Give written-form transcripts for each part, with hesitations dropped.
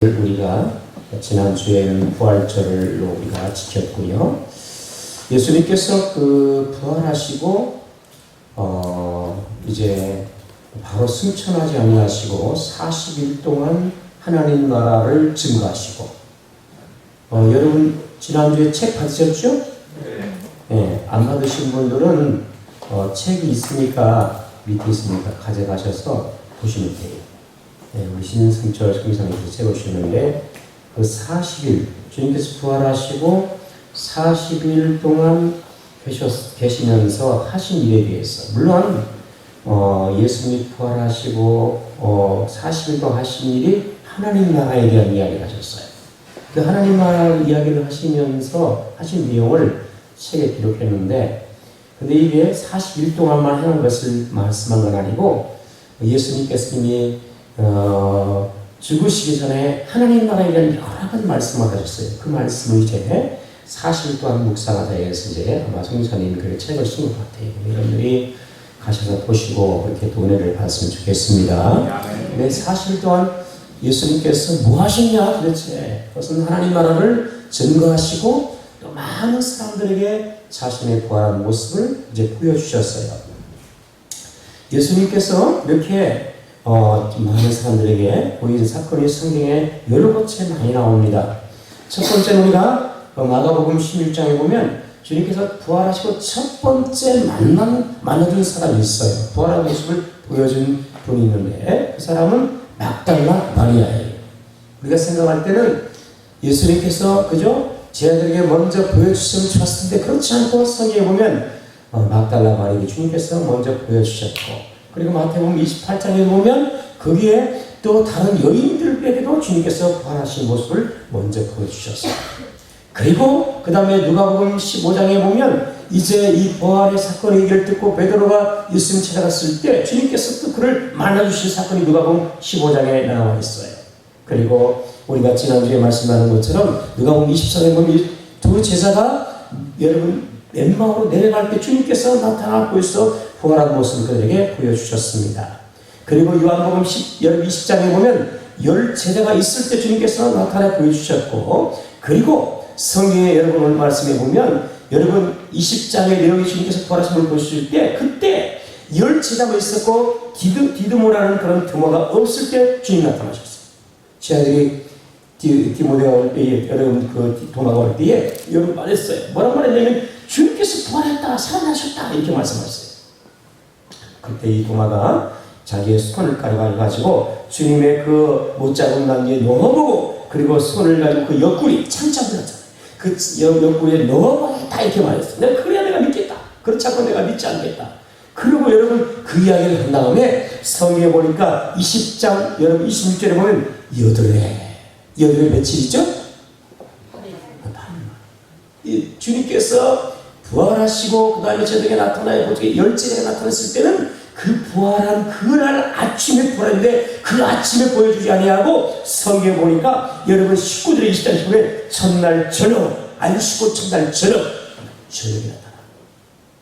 우리가 지난주에는 부활절을 우리가 지켰고요. 예수님께서 부활하시고 이제 바로 승천하지 아니하시고 40일 동안 하나님 나라를 증거하시고 여러분 지난주에 책 받으셨죠? 네. 안 받으신 분들은 책이 있으니까 밑에 있으니까 가져가셔서 보시면 돼요. 네, 우리 신승철 성기사님께서 세우시는데 그 40일 주님께서 부활하시고 40일 동안 계시면서 하신 일에 대해서 물론 예수님이 부활하시고 40일 동안 하신 일이 하나님 나라에 대한 이야기를 하셨어요. 그 하나님 나라 이야기를 하시면서 하신 내용을 책에 기록했는데 근데 이게 40일 동안만 하는 것을 말씀한 건 아니고 예수님께서 이미 죽으시기 전에 하나님 나라에 대한 여러 가지 말씀을 하셨어요. 그 말씀을 이제 40일 동안 묵상하자 해서 이제 아마 성사님이 그 책을 쓴 것 같아요. 여러분들이 가셔서 보시고 그렇게 은혜를 받았으면 좋겠습니다. 네, 40일 동안 예수님께서 뭐 하셨냐 도대체? 그것은 하나님 나라를 증거하시고 또 많은 사람들에게 자신의 부활한 모습을 이제 보여주셨어요. 예수님께서 이렇게 많은 사람들에게 보이는 사건이 성경에 여러 곳에 많이 나옵니다. 첫 번째는 우리가 마가복음 16장에 보면 주님께서 부활하시고 첫 번째 만나준 사람이 있어요. 부활한 모습을 보여준 분이 있는데 그 사람은 막달라 마리아예요. 우리가 생각할 때는 예수님께서 그저 제자들에게 먼저 보여주시면 좋았을 텐데 그렇지 않고 성경에 보면 막달라 마리아에게 주님께서 먼저 보여주셨고 그리고 마태복음 28장에 보면 거기에 또 다른 여인들에게도 주님께서 부활하신 모습을 먼저 보여주셨어요. 그리고 그 다음에 누가복음 15장에 보면 이제 이 부활의 사건 얘기를 듣고 베드로가 예수님 찾아갔을 때 주님께서 또 그를 만나주신 사건이 누가복음 15장에 나와 있어요. 그리고 우리가 지난주에 말씀하는 것처럼 누가복음 24장에 보면 두 제자가 여러분 엠마오로 내려갈 때 주님께서 나타나고 있어 부활한 모습을 그들에게 보여주셨습니다. 그리고 요한복음 20장에 보면 10제자가 있을 때 주님께서 나타나 보여주셨고 그리고 성경에 여러분 오늘 말씀해 보면 여러분 20장의 내용이 주님께서 부활하심을 보여주실 때 그때 10제자가 있었고 디드모라는 그런 두모가 없을 때 주님 나타나셨어요. 제자들이 디모데가 여러분 그 도마가 올 때에 여러분 말했어요. 뭐라고 말했냐면 주님께서 부활했다 살아나셨다 이렇게 말씀하셨어요. 그때 이 도마가 자기의 손을 가지고 주님의 그 못자국 난게 넣어보고 그리고 손을 가지고 그 옆구리 창자들었잖아요. 그 옆구리에 넣어보겠다 이렇게 말했어요. 내가 그래야 내가 믿겠다. 그렇지 않고 내가 믿지 않겠다. 그리고 여러분 그 이야기를 한 다음에 성경에 보니까 20장 여러분 26절에 보면 여덟의 며칠이죠? 주님께서 부활하시고 그 다음에 저들에게 나타나요. 어떻게 10제자가 나타났을 때는 그 부활한 그날 아침에 부활했는데 그 아침에 보여주지 아니하고 성경에 보니까 여러분 식구들의 20장에 보면 첫날 저녁 안식고 첫날 저녁에 나타나.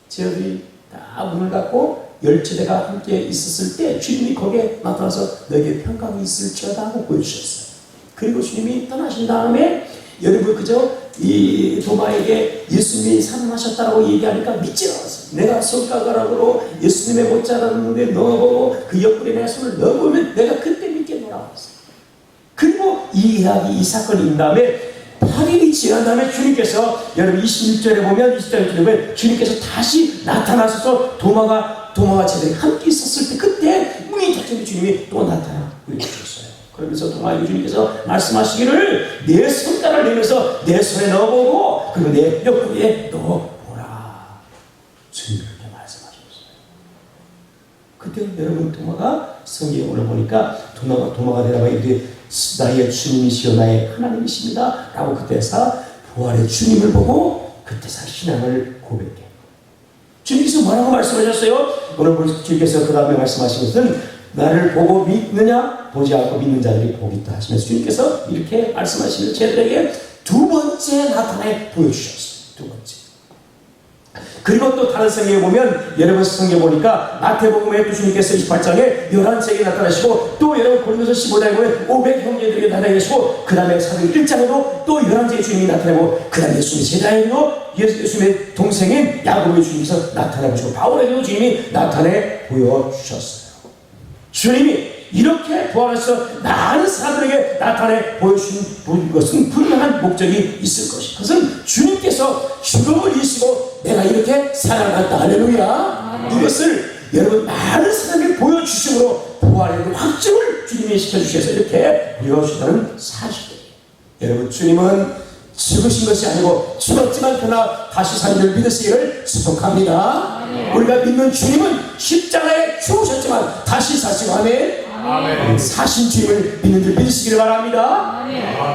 저들이 다 문을 닫고 10제자가 함께 있었을 때 주님이 거기에 나타나서 너에게 평강이 있을지어다 하고 보여주셨어요. 그리고 주님이 떠나신 다음에 여러분 그저 이 도마에게 예수님이 살아나셨다고 얘기하니까 믿지 않았어요. 내가 손가락으로 예수님의 못자라는데 넣어보고 그 옆구리에 내 손을 넣어보면 내가 그때 믿게 돌아왔어요. 그리고 이 이야기 이 사건이 있는 다음에 8일이 지난 다음에 주님께서 여러분 21절에 보면 20절에 보면 주님께서 다시 나타나셔서 도마가 제들이 함께 있었을 때 그때 문이 닫힌 주님이 또 나타나 보여주셨어요. 그러면서 도마에게 주님께서 말씀하시기를 내 손가락을 내면서 내 손에 넣어보고 그리고 내 옆구리에 넣어보라. 주님 그렇게 말씀하셨어요. 그때 여러분 도마가 성경에 올라보니까 도마가 대답하여 이르되 나의 주님이시여 나의 하나님이십니다 라고 그때서 부활의 주님을 보고 그때서 신앙을 고백해. 주님께서 뭐라고 말씀하셨어요? 오늘 주님께서 그 다음에 말씀하신 것은 나를 보고 믿느냐 보지 않고 믿는 자들이 복이 있다 하시면서 주님께서 이렇게 말씀하시면서 제들에게 두 번째 나타내 보여주셨어요. 두 번째. 그리고 또 다른 성경에 보면 여러분 성경 보니까 마태복음에 주님께서 28장에 11세에 나타나시고 또 여러분 고린도서 15장에 보면 500 형제들에게 나타나시고 그 다음에 사도행 1장에도 또 11세의 주님이 나타나고 그 다음에 예수님의 제자에게도 예수님의 동생인 야고보의 주님께서 나타나시고 바울에게도 주님이 나타내 보여주셨어요. 주님이 이렇게 부활해서 많은 사람들에게 나타내 보여주신 것은 분명한 목적이 있을 것이다. 그것은 주님께서 죽음을 이기시고 내가 이렇게 살아났다. 할렐루야. 이것을 여러분 많은 사람에게 보여주심으로 부활의 확증을 주님이 시켜주셔서 이렇게 보여주시다는 사실이에요. 여러분 주님은 죽으신 것이 아니고 죽었지만 그러나 다시 산 줄 믿으시기를 축복합니다. 우리가 믿는 주님은 십자가에 죽으셨지만 다시 사시고 아멘. 사신 주님을 믿는 줄 믿으시기를 바랍니다.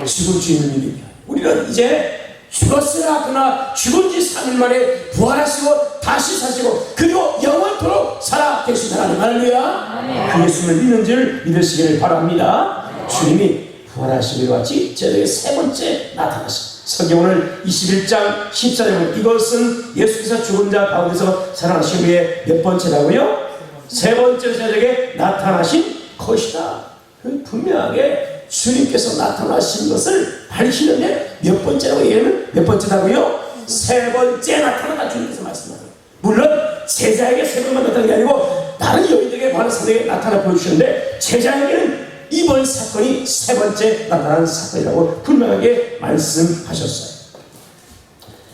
죽은 주님을 믿으면 우리는 이제 죽었으나 그러나 죽은 지 3일 만에 부활하시고 다시 사시고 그리고 영원토록 살아 계신 하나님 할렐루야. 그 예수님을 믿는 줄 믿으시기를 바랍니다. 주님이 부활하시기로 같이 저에게 세 번째 나타나셨습니다. 성경 오늘 21장 14절은 이것은 예수께서 죽은 자 가운데서 살아나신 후에 몇 번째라고요? 세 번째로 저에게 나타나신 것이다. 분명하게 주님께서 나타나신 것을 밝히는데 몇 번째라고 얘기하면 몇 번째라고요? 세 번째 나타났다 주님께서 말씀하세요. 물론 제자에게 세 번만 나타난 게 아니고 다른 여인들에게 많은 사람에게 나타나 보여주셨는데 제자에게는 이번 사건이 세 번째 나타난 사건이라고 분명하게 말씀하셨어요.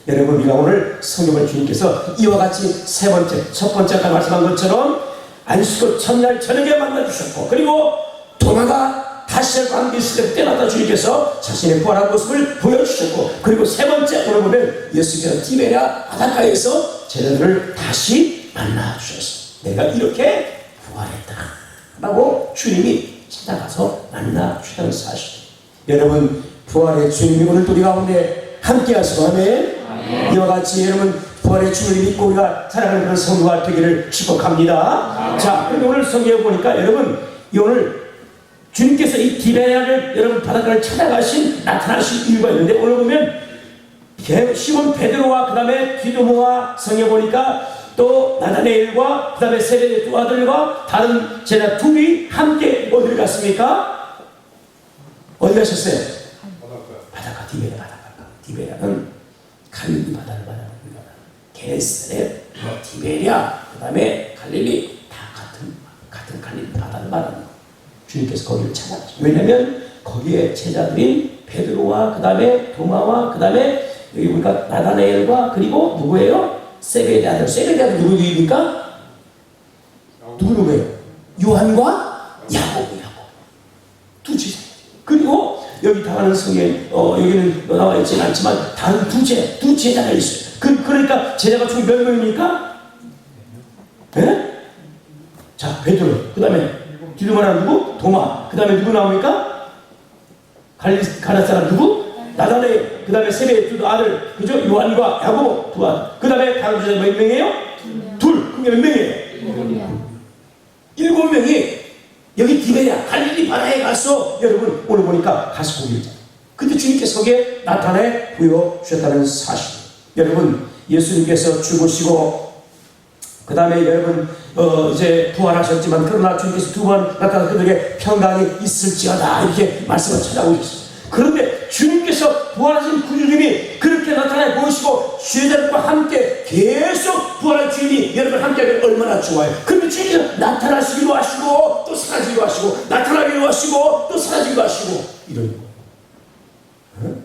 여러분 우리가 오늘 성경을 주님께서 이와 같이 세 번째 첫 번째 아까 말씀한 것처럼 안식구 첫날 저녁에 만나주셨고 그리고 도마가 다시 관계 있을 때 나타나 주님께서 자신의 부활한 모습을 보여주셨고 그리고 세 번째 오늘 보면 예수께서 티베리아 바닷가에서 제자들을 다시 만나주셨어요. 내가 이렇게 부활했다 라고 주님이 찾아가서 만나주셨다는 사실. 여러분 부활의 주님이 오늘도 우리 가운데 함께 하시고 아멘. 이와 같이 여러분 부활의 주님을 믿고 우리가 살아가는 그런 성도가 되기를 축복합니다. 자, 그런데 오늘 성경에 보니까 여러분 오늘 주님께서 이 디베랴를 여러분 바닷가를 찾아가신 나타나신 이유가 있는데 오늘 보면 시몬 베드로와 그 다음에 디도모와 성경에 보니까 또 나다네엘과 그 다음에 세베대의 두 아들과 다른 제자 둘이 함께 어디를 갔습니까? 어디 가셨어요? 바닷가 디베랴 바닷가. 디베랴는 갈릴리 바다를 말하는 겁니다. 게네사렛, 디베랴, 그 다음에 갈릴리 다 같은 갈릴리 바다를 말하는 거예요. 주님께서 거기를 찾아가죠. 왜냐하면 거기에 제자들인 베드로와 그 다음에 도마와 그 다음에 여기 우리가 나다네엘과 그리고 누구예요? 세베대 아들. 세베대 아들 누구입니까? 누구예요? 요한과 야곱. 두 제자. 그리고 여기 다른 성경 여기는 나와 있지는 않지만 다른 두 제자가 있어요. 그러니까 제자가 총 몇 명입니까? 네? 자, 베드로. 그 다음에 디도마는 누구? 도마. 그 다음에 누구 나옵니까? 가나 사람 누구? 나다네. 그 다음에 세베의 두 아들, 그죠? 요한과 야고보 두 아들. 그 다음에 다른 제자 몇 명이에요? 둘. 그게 몇 명이에요? 7명이 여기 디베랴 갈릴리 바다에 가서 여러분 오늘 보니까 가서 거기 있잖아요. 근데 주님께서 거기에 나타내 보여주셨다는 사실. 여러분 예수님께서 죽으시고 그 다음에 여러분 이제 부활하셨지만 그러나 주님께서 두 번 나타나서 그들에게 평강이 있을지어다 이렇게 말씀을 찾아오셨어요. 그런데 주님께서 부활하신 그 주님이 그렇게 나타내 보이시고 제자들과 함께 계속 부활한 주님이 여러분 함께하면 얼마나 좋아요. 그런데 주님께서 나타나시기도 하시고 또 사라지기도 하시고 나타나기도 하시고 또 사라지기도 하시고 이런 거예요. 응?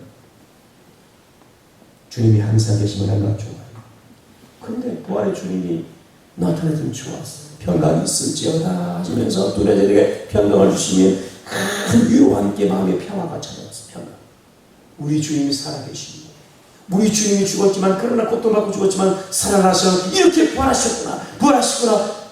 주님이 항상 계시면 얼마나 좋아요. 그런데 부활의 주님이 나타내면 좋았어요. 평강이 있을지어다 하시면서 두 제자들에게 평강을 주시면 큰 위로와 함께 마음의 평화가 찾아왔어요. 평강. 우리 주님이 살아계십니다. 우리 주님이 죽었지만 그러나 고통받고 죽었지만 살아나서 이렇게 부활하셨구나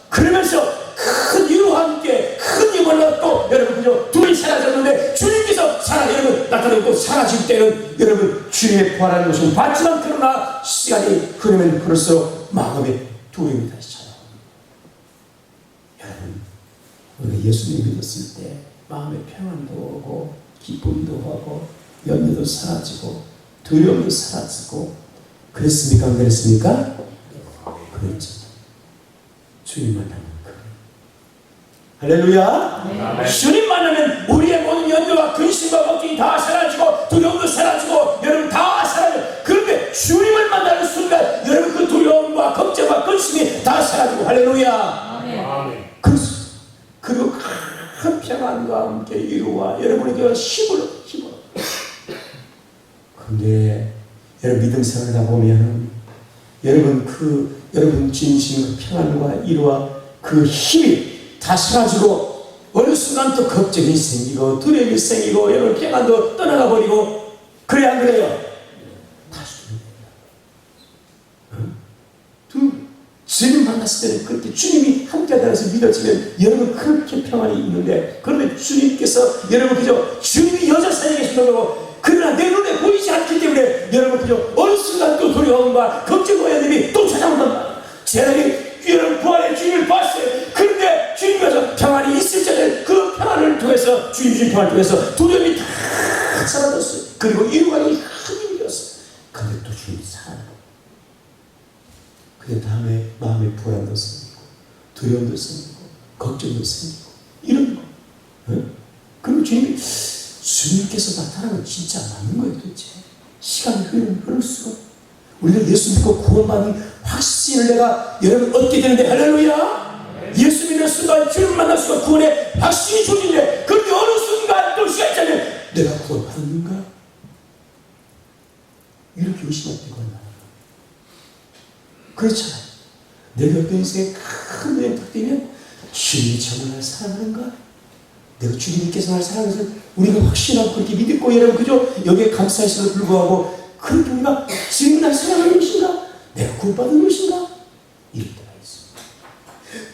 그러면서 큰 위로와 함께 큰 힘을 얻고 여러분 그죠? 둘이 사라졌는데 주님께서 여러분 나타나고 또 사라질 때는 여러분 주님의 부활하는 것은 봤지만 그러나 시간이 흐르면 그럴수록 마음의 두려움이 다시 찾아옵니다. 여러분 우리가 예수님 믿었을 때 마음의 평안도 오고 기쁨도 하고 염려도 사라지고 두려움도 사라지고 그랬습니까? 안 그랬습니까? 그랬죠. 주님 만나면 할렐루야. 아멘. 주님 만나면 우리의 모든 연조와 근심과 걱정이 다 사라지고 두려움도 사라지고 여러분 다 사라져요. 그런데 주님을 만나는 순간 여러분 그 두려움과 걱정과 근심이 다 사라지고 할렐루야. 아멘. 그리고 큰 평안과 함께 이루와 여러분에게 힘으로 그런데 여러분 믿음 생활하다 보면 여러분 진심 그 평안과 이루와 그 힘이 다 사라지고 어느 순간 또 걱정이 생기고 두려움이 생기고 여러분 평안도 떠나가 버리고 그래 안 그래요? 다시 주님 만났을 때는 그렇게 주님이 함께하다해서 믿어지면 여러분 그렇게 평안이 있는데 그런데 주님께서 여러분 그저 주님이 여자 사이에 계신 거고 그러나 내 눈에 보이지 않기 때문에 여러분 그저 어느 순간 또 두려움과 걱정과 애들이 또 찾아온단 말이에요. 제자들이 여러분 부활의 주님을 봤어요. 그런데 주님께서 평안이 있을 때는 그 평안을 통해서 주님 주신 평안을 통해서 두려움이 다 사라졌어요. 그리고 이루가는 힘이 되었어요. 그런데 또 주님이 살아나요. 그 다음에 마음에 불안도 생기고 두려움도 생기고 걱정도 생기고 이런 거. 그리고 주님께서 나타나면 진짜 맞는 거예요. 도대체 시간이 흐를수록 우리가 예수 믿고 구원받는 확신을 내가 여러분 얻게 되는데 할렐루야. 예수 믿는 순간 주님 만날 순간 구원의 확신이 주어지는데 그런데 어느 순간 또 시간이 차면 내가 구원받았는가? 이렇게 의심할 때가 있나요? 그렇잖아요. 내가 어떤 인생에 큰 은혜를 받으면 주님이 정말 날 사랑하는가? 내가 주님께서 날 사랑해서 우리가 확신하고 그렇게 믿고 여러분 그죠? 여기에 감사했음에도 불구하고 그렇게 우리가 주님이 날 사랑하는 것인가? 내가 구원받은 것인가? 이럴 때가 있습니다.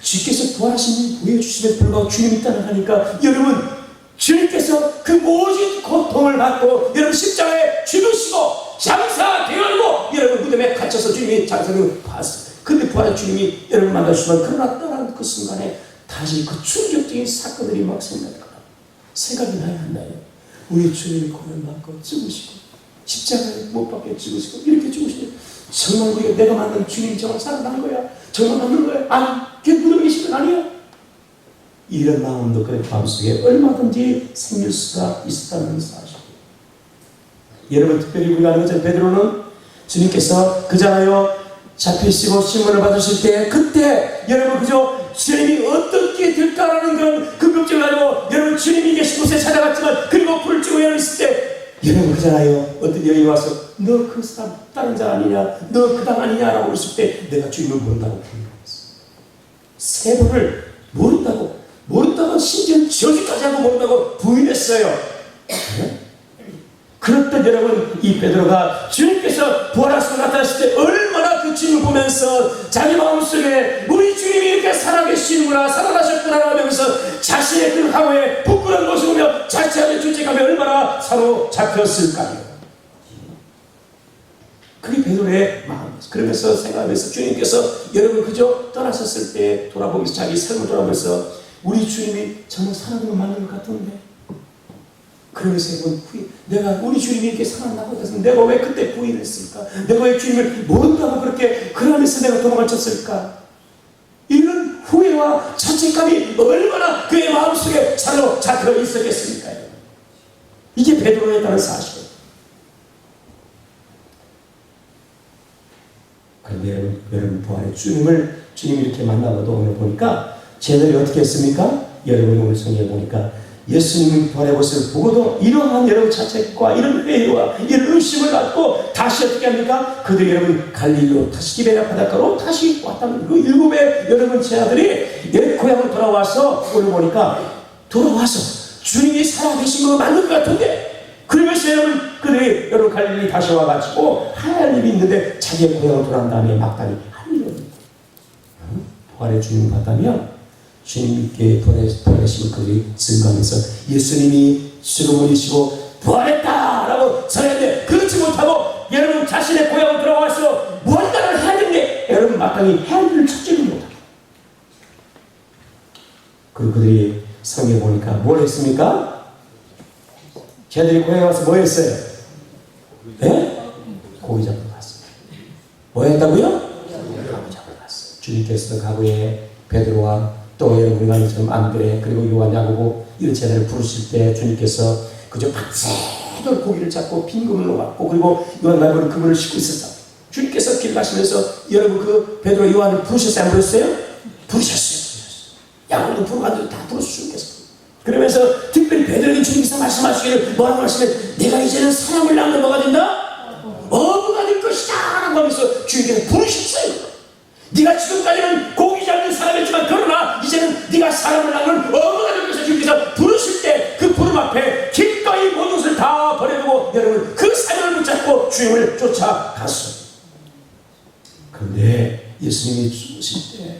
주께서 부활하신 보여주심에도 불구하고 주님이 따라가니까 여러분 주님께서 그 모든 고통을 받고 여러분 십자가에 죽으시고 장사되었고 여러분 무덤에 갇혀서 주님이 장사를 봤어요. 근데 부활한 주님이 여러분 만나시면 그러나 떠난 그 순간에 다시 그 충격적인 사건들이 막 생각이 나요 안 나요? 우리 주님이 고난받고 죽으시고 십자가에 못 박혀 죽으시고 이렇게 죽으시고 정말 우리가 내가 만난 주님이 정말 살아난 거야? 정말 맞는 거야? 아니 그게 무덤에 계신 건 아니야? 이런 마음도 그 마음속에 얼마든지 생길 수가 있었다는 사실. 여러분 특별히 우리가 아는 것처럼 베드로는 주님께서 그잖아요. 잡히시고 신문을 받으실 때 그때 여러분 그저 주님이 어떻게 될까라는 그런 급급증을 가지고 여러분 주님이 계신 곳에 찾아갔지만 그리고 불을 찌고 여러분 있을 때 여러분 그잖아요. 어떤 여인이 와서 너 그 사람 다른 자 아니냐 너 그 당 아니냐라고 했을 때 내가 주님을 모른다고 부인했어요. 세 번을 모른다고 심지어 저주까지 하고 모른다고 부인했어요. 네? 그렇던 여러분 이 베드로가 주님께서 부활하시고 나타나실 때 얼마나 그 주님을 보면서 자기 마음속에 우리 주님이 이렇게 살아계시는구나 살아나셨구나 하면서 자신의 그 하루에 부끄러운 모습을 보며 자칫하면 죄책감에 얼마나 사로잡혔을까요? 그게 베드로의 마음이었어요. 그러면서 생각하면서 주님께서 여러분 그저 떠나셨을 때 돌아보면서 자기 삶을 돌아보면서 우리 주님이 정말 살아있는 거 맞는 것 같은데 그러면서 내가 우리 주님이 이렇게 살아나고 해서 내가 왜 그때 부인했을까? 내가 왜 주님을 모른다고 그러면서 내가 도망을 쳤을까? 이런 후회와 자책감이 얼마나 그의 마음속에 사로잡혀 있었겠습니까? 이게 베드로였다는 사실. 그런데 여러분 부활의 주님이 이렇게 만나고도 오늘 보니까 쟤들이 어떻게 했습니까? 여러분 오늘 성경에 보니까 예수님 부활의 모습을 보고도 이러한 여러분 자책과 이런 회의와 이런 의심을 갖고 다시 어떻게 합니까? 그들이 여러분 갈릴리로 다시 디베랴 바닷가로 다시 왔다는 그 일곱의 여러분 제자들이 옛 고향으로 돌아와서 오늘 보니까 돌아와서 주님이 살아계신 거 맞는 것 같은데 그러면서 여러분 그들이 여러분 갈릴리 다시 와가지고 할 일이 있는데 자기의 고향으로 돌아온 다음에 막다니 할 일이 없는 부활의 주님을 봤다면 주님께 부활하심을 그들이 증거하면서 예수님이 죽음을 이기시고 부활했다라고 전했는데 그렇지 못하고 여러분 자신의 고향으로 돌아와서 무언가를 해야 되는데 여러분 마땅히 해야 할 일을 찾지를 못하고 그리고 그들이 성경에 보니까 뭘 했습니까? 걔들이 고향에 와서 뭐 했어요? 네? 고기 잡으러 갔습니다. 뭐 했다고요? 고기 잡으러 갔어요. 주님께서 과거에 베드로와 또 여러분과 이처럼 안드레 그리고 요한 야고보 이런 제자를 부르실 때 주님께서 그저 밤새도록 고기를 잡고 빈 그물로 왔고 그리고 요한 야고보는 그물을 싣고 있었다. 주님께서 길 가시면서 여러분 그 베드로 요한을 부르셨어요? 안 부르셨어요? 부르셨어요. 야고보도 부르고 다 부르셨어요. 주님께서. 그러면서 특별히 베드로에게 주님께서 말씀하시기를 뭐라고 하시면 내가 이제는 사람을 낳으면 뭐가 된다? 어부가 될 것이다 라고 하면서 주님께서 부르셨어요. 네가 지금까지는 고기 잡는 사람이었지만 그러나 이제는 네가 사람을 낳으면 어부가 될 것이다. 주님께서 부르실 때 그 부름 앞에 기꺼이 모든 것을 다 버려두고 여러분 그 사명을 붙잡고 주님을 쫓아갔어요. 그런데 예수님이 죽으실 때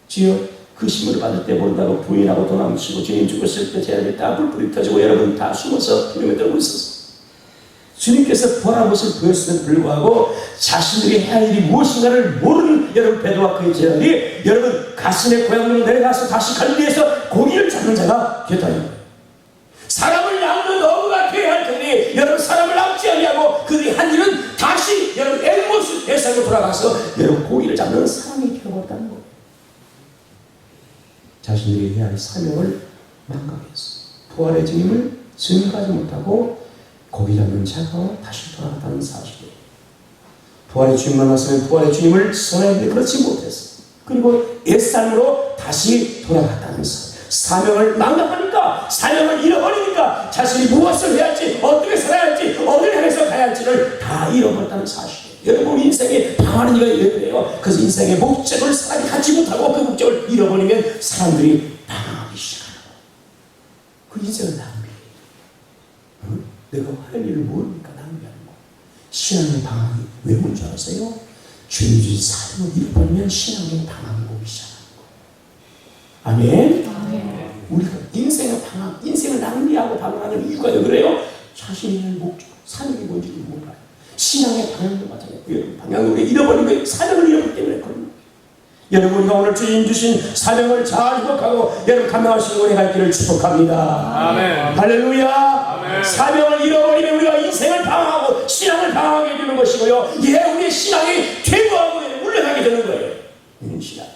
주여 그 신문을 받을 때 모른다고 부인하고 도망치고 주님 죽었을 때 제자들이 다 불불이 터지고 여러분 다 숨어서 두려움에 떨고 있었어요. 주님께서 부활한 것을 보였음에도 불구하고 자신들이 해야 할 일이 무엇인가를 모르는 여러분 베드로와 그의 제자들이 여러분 가슴의 고향으로 내려가서 다시 갈릴리에서 고기를 잡는 자가 되었다는 거예요. 사람을 낳는 어부가 되어야 할 텐데 여러분 사람을 낳지 아니하고 그들이 한 일은 다시 여러분 엘모스 대상으로 돌아가서 여러분 고기를 잡는 사람이 되어버렸다는 거예요. 자신들이 해야 할 사명을 망각했어. 부활의 주님을 증거하지 못하고 고기 잡는 자가 다시 돌아갔다는 사실이에요. 부활의 주님 만났으면 부활의 주님을 선하게 그렇지 못했어. 그리고 옛삶으로 다시 돌아갔다는 사실. 사명을 망각하니까 사명을 잃어버리니까 자신이 무엇을 해야 할지 어떻게 살아야 할지 어디를 향해서 가야 할지를 다 잃어버렸다는 사실이에요. 여러분 인생에 방하는 이가 이래요. 그래서 인생의 목적을 사람이 갖지 못하고 그 목적을 잃어버리면 사람들이 방황하기 시작하고 그 인생은 낭비예요. 내가 할 일을 모르니까 낭비하는 거예요. 신앙의 방황이 왜 뭔지 아세요? 주님 주신 사명을 잃어버리면 신앙의 방황이 오기 시작하는 거예요. 아멘? 우리가 인생의 방황, 인생을 낭비하고 방황하는 이유가 왜 그래요? 자신의 목적, 사명이 뭔지를 몰라요. 신앙의 방향도 마찬가지예요. 방향을 우리가 잃어버린 거예요. 사명을 잃어버리기 때문에 그런 거예요. 여러분 우리가 오늘 주님 주신 사명을 잘 회복하고 여러분 감당하시는 은혜 갈 길을 축복합니다. 아멘. 할렐루야. 아멘. 사명을 잃어버리면 우리가 인생을 방황하고 신앙을 방황하게 되는 것이고요. 우리의 신앙이 퇴보하고 물러가게 되는 거예요. 신앙.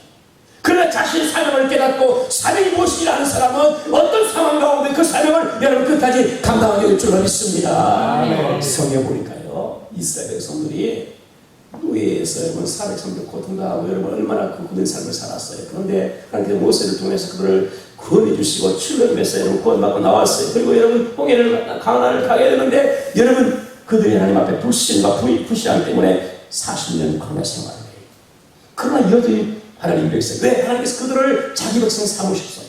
그러나 자신의 사명을 깨닫고 사명이 무엇인지 아는 사람은 어떤 상황 가운데 그 사명을 여러분 끝까지 감당하게 될 줄을 믿습니다. 성경 보니까요 이스라엘 성들이 노예에서 여러분 430년 고통당하고 여러분 얼마나 그 굳은 삶을 살았어요. 그런데 하나님께서 모세를 통해서 그들을 구원해 주시고 출애굽에서 여러분 구원받고 나왔어요. 그리고 여러분 홍해를 가나안을 가게 되는데 여러분 그들이 하나님 앞에 불신과 불신앙 때문에 40년 광야 생활을 해요. 그러나 여전히 하나님 백성. 왜? 하나님께서 그들을 자기 백성 삼으셨어요.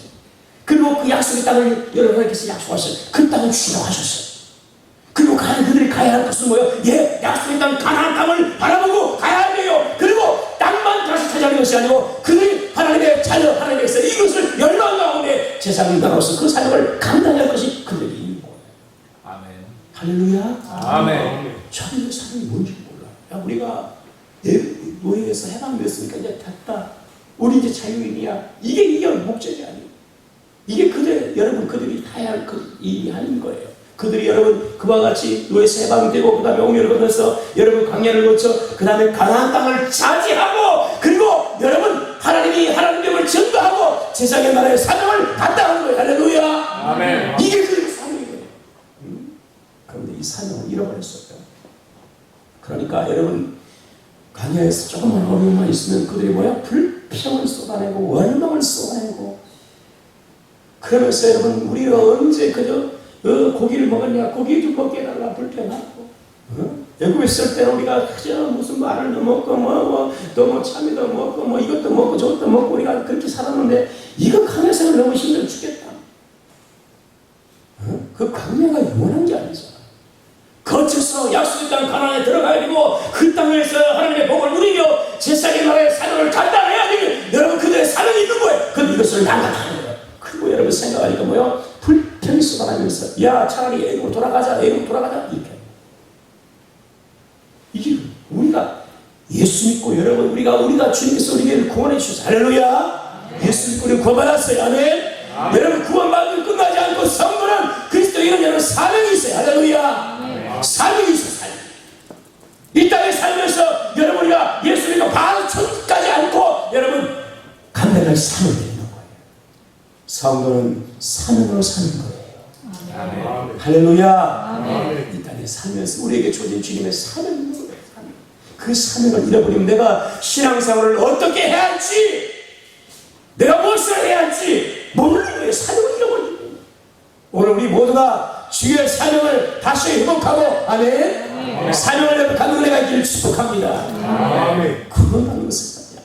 그리고 그 약속의 땅을 여러분 하나님께서 약속하셨어요. 그 땅을 주시라고 하셨어요. 그리고 그들이 가야 할 것은 뭐예요? 약속의 땅 가나안 땅을 바라보고 가야 돼요. 그리고 땅만 다시 찾아오는 것이 아니고 그들이 하나님의 자녀, 하나님의 백성 이것을 열망 가운데 제사장으로서 그 사역을 감당할 것이 그들의 일인 거예요. 아멘. 할렐루야. 아멘. 자기의 사역이 뭔지 몰라. 우리가 노예에서 해방됐으니까 이제 됐다. 우리 이제 자유인이야. 이게 목적이 아니에요. 이게 여러분들이 해야 할 일이 아닌 거예요. 그들이 여러분 그와 같이 노예에서 해방되고 그 다음에 옹혈을 건너서 여러분 광야를 거쳐 그 다음에 가나안 땅을 차지하고 그리고 여러분 하나님이 하나님을 증거하고 세상의 나라의 사명을 감당하는 거예요. 할렐루야. 아멘. 이게 그들의 사명이에요. 그런데 이 사명을 잃어버렸어요. 그러니까 여러분 광야에서 조금만 어려움만 있으면 그들이 뭐야? 불평을 쏟아내고 원망을 쏟아내고 그러면서 여러분 우리가 언제 그저 고기를 먹었냐? 고기 좀 먹게 해달라 불평하고 애굽에 있을 때는 우리가 그저 무슨 말을 먹고 또 참이도 먹고 이것도 먹고 저것도 먹고 우리가 그렇게 살았는데 이거 광야생활 너무 힘들어 죽겠다. 그 광야가 영원한 게 아니잖아. 거쳐서 약속의 땅 가나안에 들어가야 되고 그 땅에서 하나님의 복을 누리며 제사장의 나라의 사명을 감당해야 되는 여러분 그들의 사명이 있는 거예요. 그런데 이것을 남각하는 거예요. 그리고 여러분 생각하니까 뭐요? 불평이 쏟아나면서 야 차라리 애굽으로 돌아가자 이렇게. 이게 우리가 예수 믿고 여러분 우리가 주님께서 우리를 구원해 주셔서 할렐루야. 예수 믿고 우리는 구원받았어요. 아멘. 여러분 구원받은 끝나지 않고 성도는 그리스도인은 여러분 사명이 있어요. 할렐루야. 사명이 있어요. 사명. 이 땅에 살면서 여러분 우리가 예수 믿고 바로 천국까지 않고 여러분 산을 내는 거예요. 성도는 산으로 사는 거예요. 아멘. 할렐루야. 아멘. 이 땅에 살면서 우리에게 주어진 주님의 사명인 거예요. 그 사명을 잃어버리면 내가 신앙생활을 어떻게 해야 할지, 내가 무엇을 해야 할지 모르는 거예요. 사명을 잃어버리는 거예요. 오늘 우리 모두가 주의 사명을 다시 회복하고, 아멘. 사명을 회복하는 은혜가 있기를 축복합니다. 아멘. 그런다는 것을 말이야.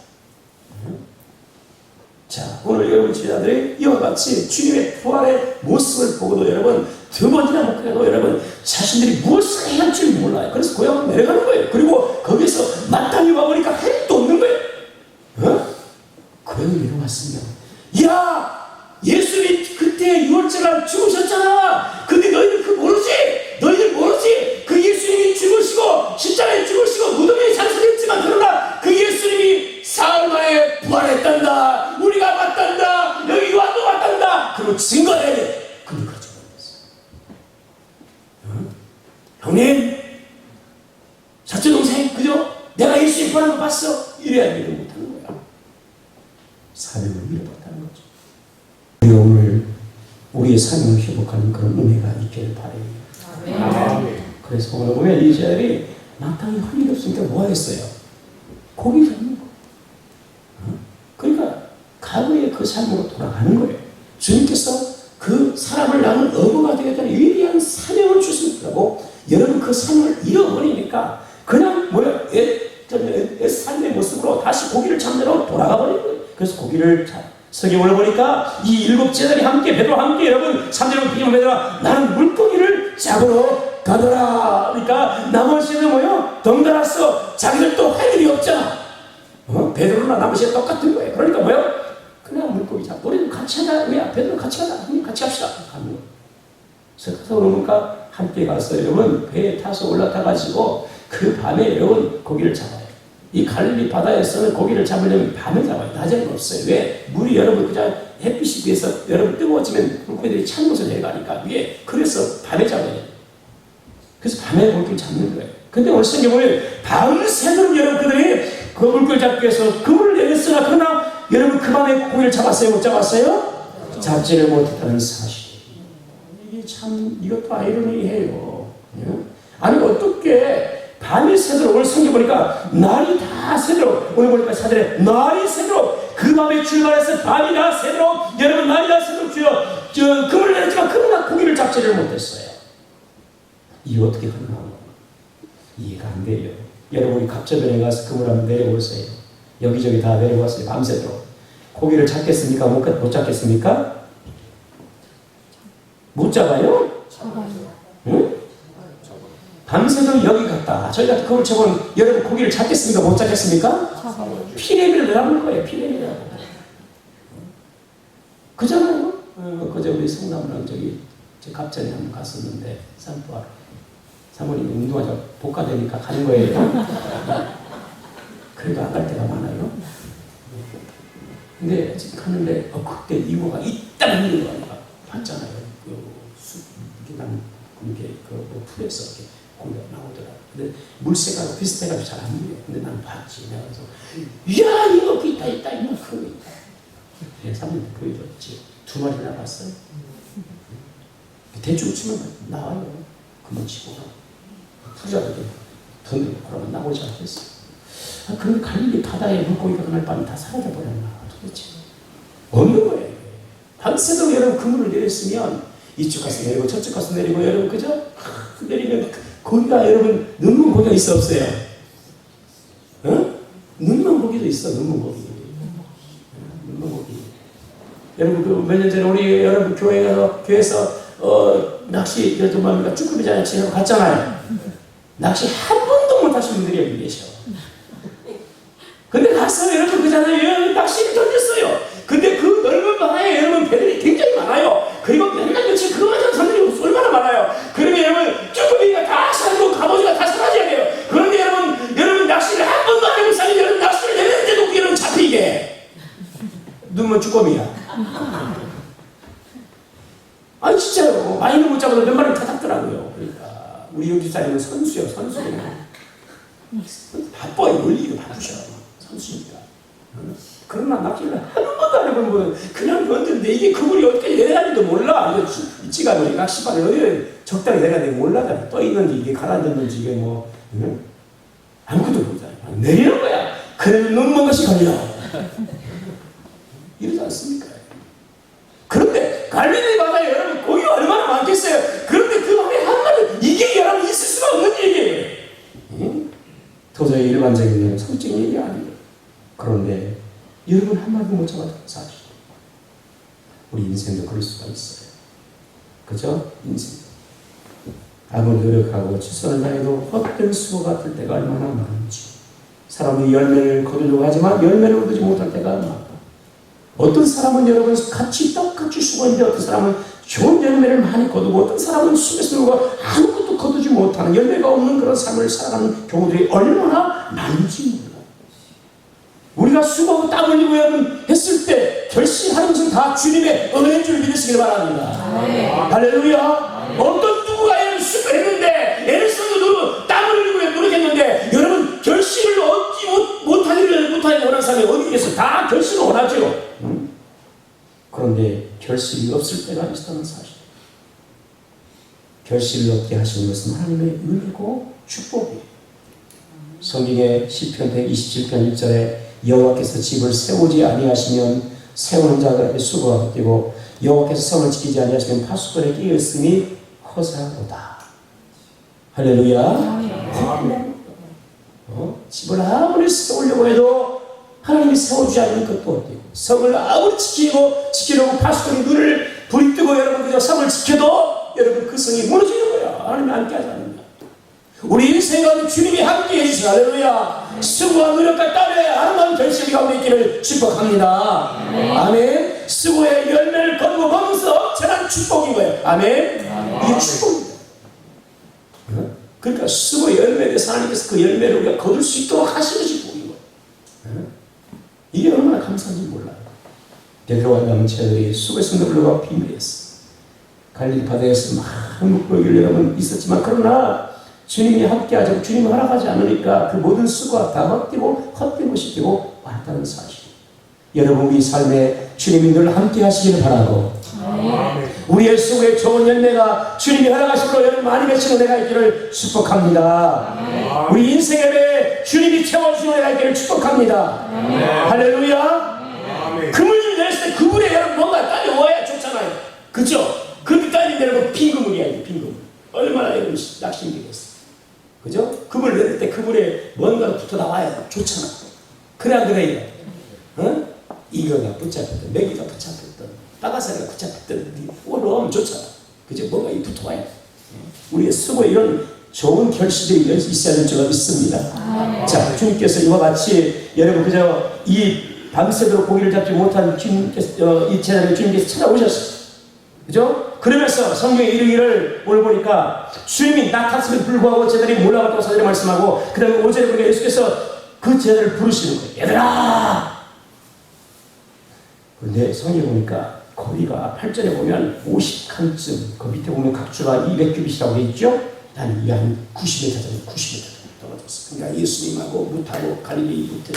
자, 오늘 여러분 제자들이 이와 같이 주님의 부활의 모습을 보고도 여러분 두 번이나 못 그래도 여러분 자신들이 무엇을 해야 할지 몰라요. 그래서 고향으로 내려가는 거예요. 그리고 거기서 마땅히 와보니까 할 도 없는 거예요. 고향을 내려왔으면, 야, 예수님이 그때 유월절날 죽으셨잖아. 근데 너희들 그거 모르지? 너희들 모르지? 그 예수님이 죽으시고 십자가에 죽으시고 무덤에 장사됐지만 그러나 그 예수님이 사흘 만에 부활했단다. 우리가 봤단다. 여기 요한도 봤단다. 그리고 증거해야 돼. 근데 그러지 못했어. 형님, 사촌 동생, 그죠? 내가 예수님 부활한 거 봤어. 이래야 믿어 못하는 거야. 사명을 잃어버렸다는 거죠. 우리가 오늘 우리의 사명을 회복하는 그런 은혜가 있기를 바랍니다. 그래서 오늘 보면 이 제자들이 마땅히 할 일이 없으니까 뭐 하겠어요? 고기 잡는 거. 그러니까 과거의 그 삶으로 돌아가는 거예요. 주님께서 그 사람을 낳는 어부가 되겠다는 위대한 사명을 주셨다고 여러분 그 사명을 잃어버리니까 그냥 뭐야 삶의 모습으로 다시 고기를 잡으러 돌아가 버린 거예요. 그래서 고기를 성경을 보니까 이 일곱 제자들이 함께 베드로 함께 여러분 3절로 비교하면 베드로가 나는 물고기를 잡으러 가더라. 그러니까 나머지는 뭐요? 덩달아서 자기들도 할 일이 없잖아. 베드로나 나머지가 똑같은 거예요. 그러니까 뭐요? 그냥 물고기 잡고 우리는 같이 하자. 왜? 베드로 같이 가자. 같이 합시다. 가는 거예요. 그래서 그러니까 함께 가서 여러분 배에 타서 올라타가지고 그 밤에 여러분 고기를 잡아요. 이 갈릴리 바다에서는 고기를 잡으려면 밤에 잡아요. 낮에는 없어요. 왜? 물이 여러분 그냥 햇빛이 위에서 여러분 뜨거워지면 물고기들이 찬 곳을 내려가니까 위에. 그래서 밤에 잡아야 돼요. 그래서 밤에 고기를 잡는 거예요. 근데 오늘 성경 보면 밤새도록 여러분 그들이 그 물고기를 잡기 위해서 그물을 내렸으나 그러나 여러분 그 밤에 고기를 잡았어요? 못 잡았어요? 잡지를 못했다는 사실. 이게 참 이것도 아이러니해요. 아니 어떻게 밤이 새도록 오늘 성경 보니까 날이 다 새도록 오늘 보니까 사전에 날이 새도록 그 밤에 출발해서 밤이 다 새도록 여러분 날이 다 새도록 주여 그물을 내렸지만 그러나 고기를 잡지를 못했어요. 이게 어떻게 가능하고 이해가 안 돼요. 여러분이 갑자변에 가서 그물 한번 내려보세요. 여기저기 다 내려봤어요. 밤새도록 고기를 잡겠습니까? 못 잡겠습니까? 못 잡아요? 응? 밤새도록 여기 갔다 저희가 그걸 쳐보면 여러분 고기를 잡겠습니까? 못 잡겠습니까? 피레미를 내라볼 거예요. 피레미라고 그잖아요. 그저 우리 성남이랑 저기 갑자기 한번 갔었는데 산부하러 사모님 운동하자 복가되니까 가는 거예요. 그래도 안 갈 때가 많아요. 근데 지금 가는데 그때 이모가 이따 있는 거 아니까 봤잖아요. 이렇게 그 풀에서 이렇게 공기가 나오더라. 근데 물색하고 비슷해가지고 잘 안 보여. 근데 난 봤지. 내가 그래서 야 이거 있다 이거 큰 거 있다. 그래서 사모님 보여줬지. 2마리나 봤어요. 대충 치면 나와요. 그만 치고 풀자도 돈 들고 그러면 나오지 않겠어. 그런데 갈릴리 바다에 물고기가 그날 밤에 다 사라져버렸나 도대체. 없는 거예요. 밤새도록 여러분 그물을 내렸으면 이쪽 가서 내리고 저쪽 가서 내리고 여러분 그죠? 내리면 거기가 여러분 눈먼 고기가 있어 없어요? 눈먼 고기도 있어. 눈먼 고기. 눈먼 고기. 여러분 그 몇 년 전에 우리 여러분 교회에서 낚시 여러분 쭈꾸미 잔치 갔잖아요. 낚시 한 번도 못 하신 분들이 여기 계셔. 근데 가서 여러분 그잖아요. 낚시를 던졌어요. 근데 그 넓은 바다에 여러분 배들이 굉장히 많아요. 그리고 맨날 며칠 그거만 하는 사람들이 얼마나 많아요. 그러면 여러분 쭈꾸미가 다 살고 갑오징어가 다 사라져야 돼요. 그런데 여러분 낚시를 한 번도 안 해본 사람이 여러분 낚시를 내렸는데도 여러분 잡히게 눈먼 쭈꾸미야. 아니 진짜요. 많이는 못 잡아도 몇 마리 다 잡더라고요. 그러니까 우리 여기 사람은 선수예요. 선수예요. 바빠요. 놀리기도 바쁘셔. 선수니까. 그러나 낚시를 한 번도 여러분 뭐 그냥 건드는데 이게 그물이 어떻게 내려가는지도 몰라. 이거 찌가물이 낚시바늘 어디 적당히 내려가는지 몰라. 떠 있는지 이게 가라앉았는지 이게 뭐 아무것도 모르잖아. 내리는 거야. 그래도 눈먼 것이 걸려. 이러지 않습니까? 그런데 갈릴리 바다에 여러분 고기가 얼마나 많겠어요. 그런데 그 안에 한마디 이게 여러분 있을 수가 없는 얘기예요. 도저히 일반적인 성적인 얘기 아니에요. 그런데 여러분 한마디 못 잡았다는 사실. 우리 인생도 그럴 수가 있어요. 그죠? 인생. 아무리 노력하고 최선을 다해도 헛된 수고 같을 때가 얼마나 많은지. 사람이 열매를 거두려고 하지만 열매를 얻지 못할 때가 많다. 어떤 사람은 여러분 같이 똑같이 수고했는데 어떤 사람은 좋은 열매를 많이 거두고 어떤 사람은 숨에서 누가 아무것도 거두지 못하는 열매가 없는 그런 삶을 살아가는 경우들이 얼마나 많은지 몰라요. 우리가 수고하고 땀 흘리고 여러분 했을 때 결심하는 것은 다 주님의 은혜인 줄 믿으시길 바랍니다. 네. 할렐루야. 어떤 누구가 여러분 수고했는데 애를 써도 땀을 흘리고 노력했는데 여러분 결심을 얻지 못하기를 원하는 사람이 어디 계서 다 결심을 원하죠. 그런데 결심이 없을 때가 있다는 사실. 결심을 얻게 하시는 것은 하나님의 은혜고 축복이에요. 성경의 시편 127편 1절에 여호와께서 집을 세우지 아니하시면 세우는 자들에게 수고가 헛되고 여호와께서 성을 지키지 아니하시면 파수꾼의 끼었음이 허사로다. 할렐루야. 집을 아무리 세우려고 해도 하나님이 세워주지 않는 것도 없고 성을 아무리 지키려고 파수꾼이 눈을 불이 뜨고 여러분 그저 성을 지켜도 여러분 그 성이 무너지는 거야. 하나님이 함께 하지 않는다. 우리 인생 가운데 주님이 함께 해주시고 할렐루야. 수고와 노력과 땀에 아름다운 결실이 가운데 있기를 축복합니다. 아멘. 수고의 열매를 거두고 보면서 전한 축복인 거예요. 아멘. 이게 축복입니다. 그러니까 수고의 열매에 대해서 하나님께서 그 열매를 우리가 거둘 수 있도록 하시는 것이 복인 거예요. 이게 얼마나 감사한지 몰라요. 베드로와 남자들이 수고했음에도 불구하고 비밀이었어요. 갈릴리 바다에서 많은 물고기를 여러분 있었지만 그러나 주님이 함께하자고 주님이 허락하지 않으니까 그 모든 수고가 다 헛되고 시키고 왔다는 사실. 여러분 우리 삶에 주님이 늘 함께하시기를 바라고 우리의 수고의 좋은 열매가 주님이 허락하심으로 여러분 많이 맺히는 내가 있기를 축복합니다. 우리 인생에 대해 주님이 채워주시는 내가 있기를 축복합니다. 할렐루야. 그물이 내렸을 때 그물에 여러분 뭔가 딸려와야 좋잖아요. 그죠? 그렇게 딸리 내리고 빈 그물이야. 빈 그물. 얼마나 여러분 낙심되겠어. 그죠? 그물 내릴 때 그물에 뭔가가 붙어 나와야 좋잖아. 그래 안 그래요? 이거가 붙잡혔던, 메기가 붙잡혔던, 따가사리가 붙잡혔던, 오르면 좋잖아. 그죠? 뭔가 이 붙어와야. 우리의 쓰고 이런 좋은 결실이 있어야 될 줄 믿습니다. 자, 주님께서 이와 같이 여러분 그저 이 밤새도록 고기를 잡지 못한 주님께서 이 제자를 주님께서 찾아오셨어요. 그죠? 그러면서 성경에 이르기를 오늘 보니까 주님이 나탔음에 불구하고 제자들이 몰라갔다고 사절에 말씀하고 그 다음에 5절에 보니까 예수께서 그 제자들을 부르시는 거예요. 얘들아! 그런데 성경에 보니까 거리가 8절에 보면 50칸쯤 그 밑에 보면 각주가 200규빗이라고 되어 있죠? 한 90m 정도 90m 정도 떨어졌어. 그러니까 예수님하고 무타고 갈릴리 무태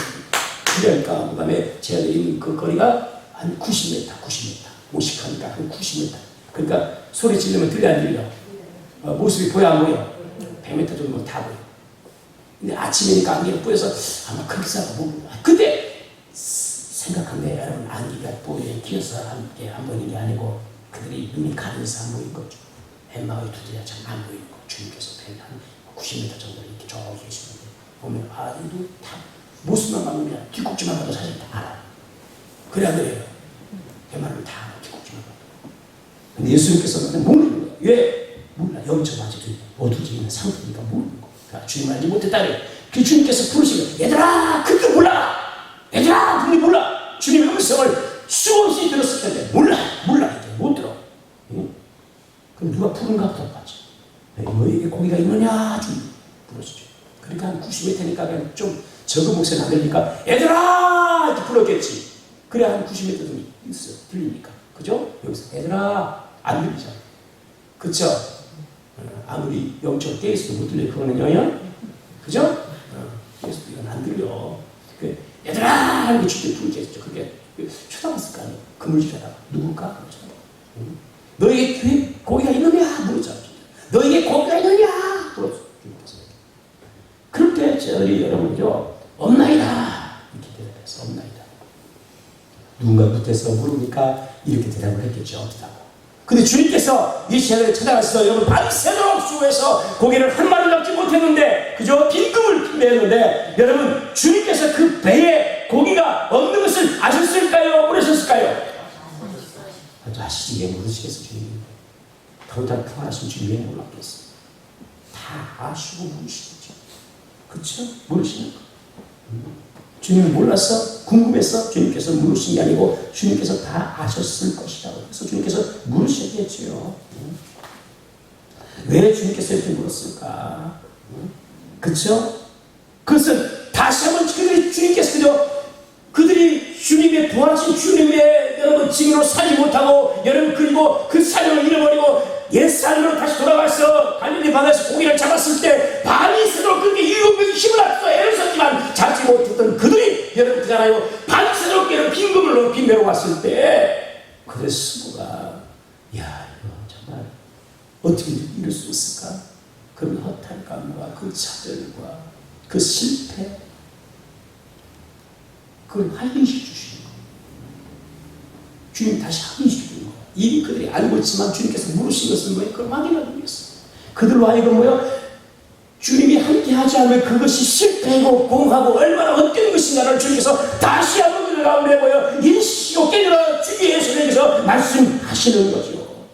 그러니까 그 다음에 제자들이 있는 그 거리가 한 90m 50칸이니까 한 90m. 그러니까 소리 지르면 들려 안 들려? 모습이 보여 안 보여? 100m 정도 다 보여. 근데 아침이니까 안개가 뿌여서 아마 그렇게 생각하고 근데 생각한데 여러분 안개가 뿌여 끼어서 함께 안 보이는 게 아니고 그들이 눈이 가려서 안 보이는 거죠. 엠마오의 두드려 참 안 보이는 거. 주님께서 한 90m 정도 이렇게 저기 계시는데 보면 아 이도 다 모습만 봐도 뒷꼭지만 봐도 사실 다 알아. 그래 안 그래요? 대만을 다 뒷꼭지만 봐도. 근데 예수님께서는 모르는 거예요. 왜? 몰라. 영적 아직 어두워져 있는 상태니까 모르는 거예요. 그러니까 주님 알지 못했다 그래요. 그 주님께서 부르시면 얘들아 그렇게 몰라. 얘들아 그렇게 몰라. 주님의 음성을 수없이 들었을 텐데 몰라 이제 못 들어. 응? 그럼 누가 부른가 보다 봤지. 너에게 고기가 있느냐 주님 불렀죠. 그러니까 한 90m니까 그냥 좀 적은 목소리 안 들리니까 얘들아 이렇게 불렀겠지. 그래 한 90m 정도 있어 들리니까. 그죠? 여기서 얘들아 안 들리잖아. 그쵸? 아무리 영적으로 깨있어도 못 들려. 그거는요. 그죠? 깨있어도 이건 안 들려. 얘들아! 이렇게 주께 부르겠죠. 그게 쳐다봤을 거 아니에요. 그물질하다가 누굴까? 너에게 귀에 고기가 있느냐? 물었죠. 너에게 고기가 있느냐? 물었죠. 그럴 때 저희 여러분요, 없나이다 이렇게 대답해서 없나이다. 누군가 곁에서 물으니까 이렇게 대답을 했겠죠. 어떻다고? 근데 주님께서 이 제자를 찾아가서 여러분 밤새도록 수고해서 고기를 한 마리 잡지 못했는데 그저 빈금을 피매했는데 여러분 주님께서 그 배에 고기가 없는 것을 아셨을까요? 모르셨을까요? 아시지 왜 모르시겠어 주님. 더욱더 풍하신 주님 왜 몰랐겠어. 다 아시고 모르시겠죠. 그렇죠? 모르시는 거. 주님이 몰랐어? 궁금했어? 주님께서 물으신 게 아니고 주님께서 다 아셨을 것이라고. 그래서 주님께서 물으셨겠지요. 왜 주님께서 이렇게 물었을까? 그쵸? 그것은 다시 한번 주님께서 그들이 주님의 부활하신 주님의 여러분 증인으로 살지 못하고 여러분 그리고 그 사명을 잃어버리고 옛사람으로 다시 돌아와서 갈릴리 바다에서 고기를 잡았을 때 밤이 새도록 그렇게 7명이 힘을 합쳐 애를 썼지만 잡지 못했던 그들이 여러분 그잖아요. 밤이 새도록 여러분 빈금을 높이 메워왔을 때 그들의 수고가 야 이거 정말 어떻게 이룰 수 있을까? 그런 허탈감과 그 차별과 그 실패 그걸 확인시켜 주시는 거예요. 주님 다시 확인시켜 주는 거예요. 이미 그들이 알고 있지만 주님께서 물으신 것은 뭐예요? 그걸 확인하기 위해서. 그들로 하여금 뭐예요? 주님이 함께 하지 않으면 그것이 실패하고 공하고 얼마나 헛된 것인가를 주님께서 다시 한번 그들 가운데 뭐예요? 인식시키고 깨달아 주기 위해서 주님께서 말씀하시는 거죠.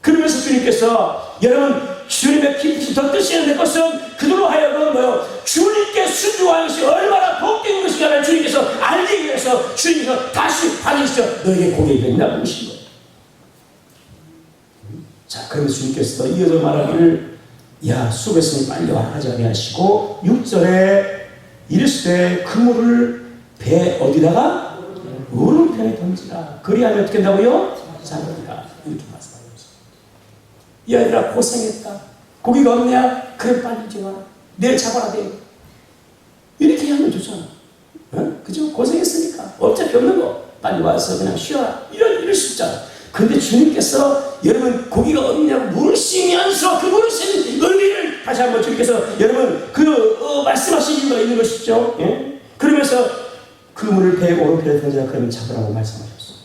그러면서 주님께서 여러분 주님의 깊으신 더 뜻이 될 것은 그들로 하여금 뭐요? 주님께 순종하는 것이 얼마나 복된 것인가를 주님께서 알기 위해서 주님께서 다시 확인시켜 너에게 고개가 있나 보신 거예요. 자, 그러면서 주님께서 이어서 말하기를 야 수고했으니 빨리 와 하지 아니하시고 6절에 이르시되 그물을 배 어디다가 오른편에 던지라 그리하면 어떻게 한다고요? 잡으리라 이렇게 말씀하셨어요. 이 아이들아 고생했다. 고기가 없냐? 그래 빨리 이제 와라. 내일 잡아라 돼. 이렇게 하면 좋잖아. 어? 그죠? 고생했으니까 어차피 없는 거 빨리 와서 그냥 쉬어라. 이럴 수 있잖아. 근데 주님께서 여러분 고기가 없냐고 물으시면서 그 물으시는 의미를 다시 한번 주님께서 여러분 말씀하신 이유가 있는 것이죠. 예? 그러면서 그물을 배 오른편에 던지라 그러면 잡으라고 말씀하셨어요.